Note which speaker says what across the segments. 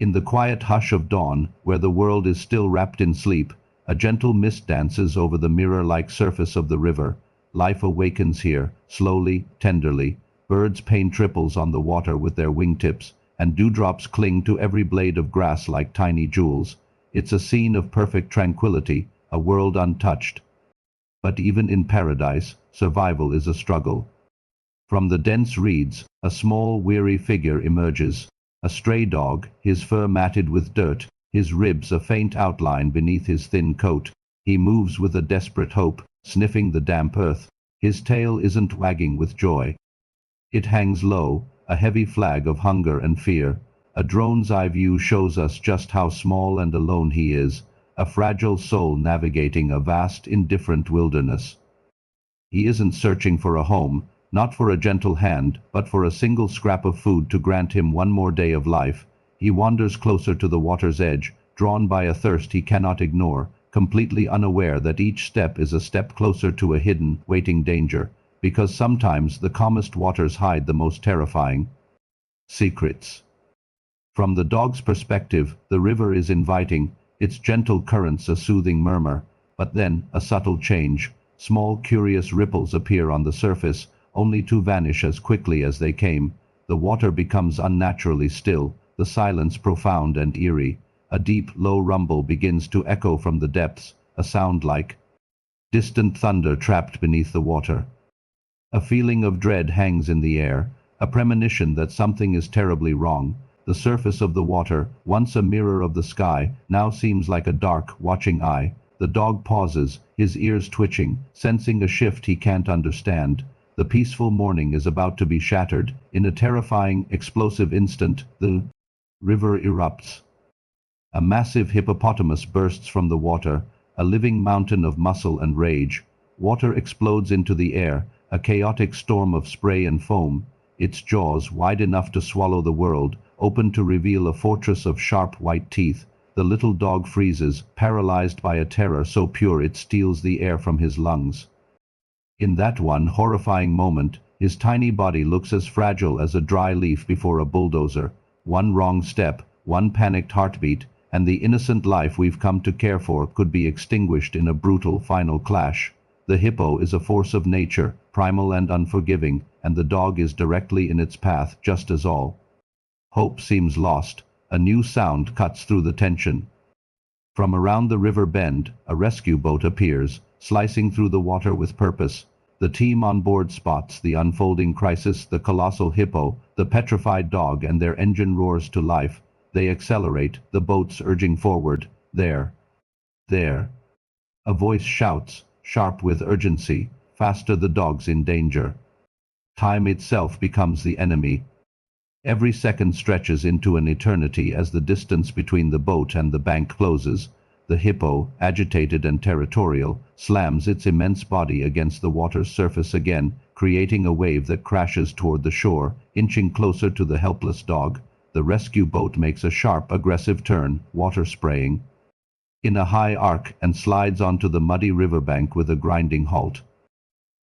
Speaker 1: In the quiet hush of dawn, where the world is still wrapped in sleep, a gentle mist dances over the mirror-like surface of the river. Life awakens here, slowly, tenderly. Birds paint triples on the water with their wingtips, and dewdrops cling to every blade of grass like tiny jewels. It's a scene of perfect tranquility, a world untouched. But even in paradise, survival is a struggle. From the dense reeds, a small, weary figure emerges. A stray dog, his fur matted with dirt, his ribs a faint outline beneath his thin coat. He moves with a desperate hope, sniffing the damp earth. His tail isn't wagging with joy. It hangs low, a heavy flag of hunger and fear. A drone's eye view shows us just how small and alone he is, a fragile soul navigating a vast, indifferent wilderness. He isn't searching for a home, not for a gentle hand, but for a single scrap of food to grant him one more day of life. He wanders closer to the water's edge, drawn by a thirst he cannot ignore, completely unaware that each step is a step closer to a hidden, waiting danger, because sometimes the calmest waters hide the most terrifying secrets. From the dog's perspective, the river is inviting, its gentle currents a soothing murmur, but then a subtle change. Small curious ripples appear on the surface, only to vanish as quickly as they came. The water becomes unnaturally still, the silence profound and eerie. A deep, low rumble begins to echo from the depths, a sound like distant thunder trapped beneath the water. A feeling of dread hangs in the air, a premonition that something is terribly wrong. The surface of the water, once a mirror of the sky, now seems like a dark, watching eye. The dog pauses, his ears twitching, sensing a shift he can't understand. The peaceful morning is about to be shattered. In a terrifying, explosive instant, the river erupts. A massive hippopotamus bursts from the water, a living mountain of muscle and rage. Water explodes into the air, a chaotic storm of spray and foam. Its jaws, wide enough to swallow the world, open to reveal a fortress of sharp white teeth. The little dog freezes, paralyzed by a terror so pure it steals the air from his lungs. In that one horrifying moment, his tiny body looks as fragile as a dry leaf before a bulldozer. One wrong step, one panicked heartbeat, and the innocent life we've come to care for could be extinguished in a brutal final clash. The hippo is a force of nature, primal and unforgiving, and the dog is directly in its path, just as all hope seems lost. A new sound cuts through the tension. From around the river bend, a rescue boat appears, slicing through the water with purpose. The team on board spots the unfolding crisis, the colossal hippo, the petrified dog, and their engine roars to life. They accelerate, the boats urging forward. There. A voice shouts, sharp with urgency, faster, the dog's in danger. Time itself becomes the enemy. Every second stretches into an eternity as the distance between the boat and the bank closes. The hippo, agitated and territorial, slams its immense body against the water's surface again, creating a wave that crashes toward the shore, inching closer to the helpless dog. The rescue boat makes a sharp, aggressive turn, water spraying in a high arc, and slides onto the muddy riverbank with a grinding halt.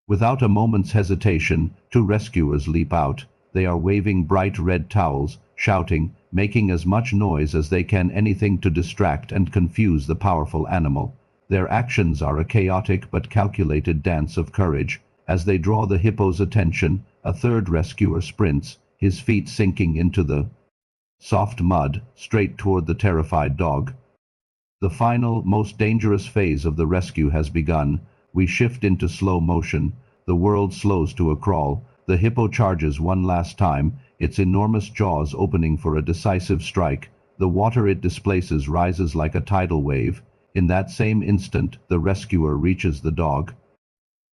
Speaker 1: Without a moment's hesitation, two rescuers leap out. They are waving bright red towels, shouting, making as much noise as they can, anything to distract and confuse the powerful animal. Their actions are a chaotic but calculated dance of courage. As they draw the hippo's attention, a third rescuer sprints, his feet sinking into the soft mud, straight toward the terrified dog. The final, most dangerous phase of the rescue has begun. We shift into slow motion. The world slows to a crawl. The hippo charges one last time, its enormous jaws opening for a decisive strike. The water it displaces rises like a tidal wave. In that same instant, the rescuer reaches the dog.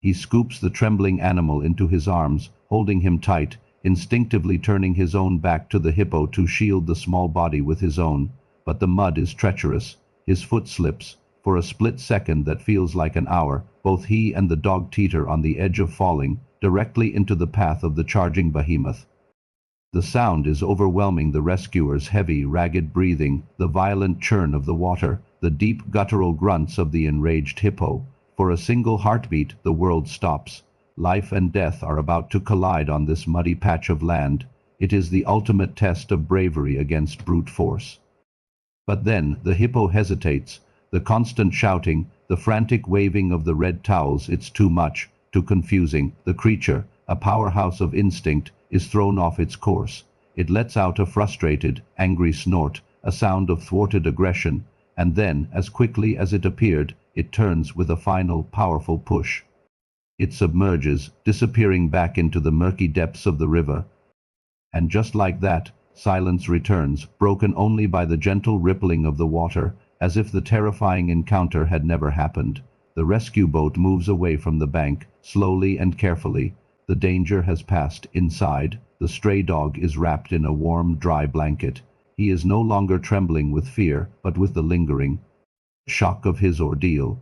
Speaker 1: He scoops the trembling animal into his arms, holding him tight, instinctively turning his own back to the hippo to shield the small body with his own. But the mud is treacherous. His foot slips. For a split second that feels like an hour, both he and the dog teeter on the edge of falling, directly into the path of the charging behemoth. The sound is overwhelming, the rescuer's heavy, ragged breathing, the violent churn of the water, the deep guttural grunts of the enraged hippo. For a single heartbeat, the world stops. Life and death are about to collide on this muddy patch of land. It is the ultimate test of bravery against brute force. But then the hippo hesitates. The constant shouting, the frantic waving of the red towels, it's too much, too confusing. The creature, a powerhouse of instinct, is thrown off its course. It lets out a frustrated, angry snort, a sound of thwarted aggression, and then, as quickly as it appeared, it turns with a final, powerful push. It submerges, disappearing back into the murky depths of the river. And just like that, silence returns, broken only by the gentle rippling of the water, as if the terrifying encounter had never happened. The rescue boat moves away from the bank, slowly and carefully. The danger has passed. Inside, the stray dog is wrapped in a warm, dry blanket. He is no longer trembling with fear, but with the lingering shock of his ordeal.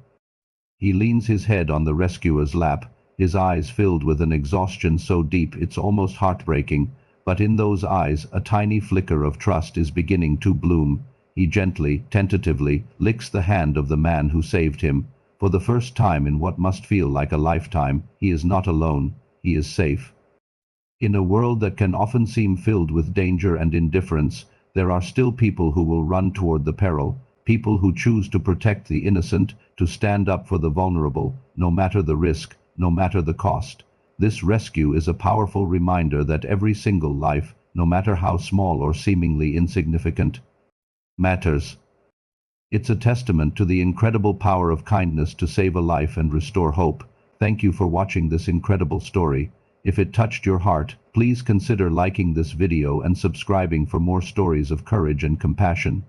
Speaker 1: He leans his head on the rescuer's lap, his eyes filled with an exhaustion so deep it's almost heartbreaking, but in those eyes a tiny flicker of trust is beginning to bloom. He gently, tentatively, licks the hand of the man who saved him. For the first time in what must feel like a lifetime, he is not alone, he is safe. In a world that can often seem filled with danger and indifference, there are still people who will run toward the peril, people who choose to protect the innocent, to stand up for the vulnerable, no matter the risk, no matter the cost. This rescue is a powerful reminder that every single life, no matter how small or seemingly insignificant, matters. It's a testament to the incredible power of kindness to save a life and restore hope. Thank you for watching this incredible story. If it touched your heart, please consider liking this video and subscribing for more stories of courage and compassion.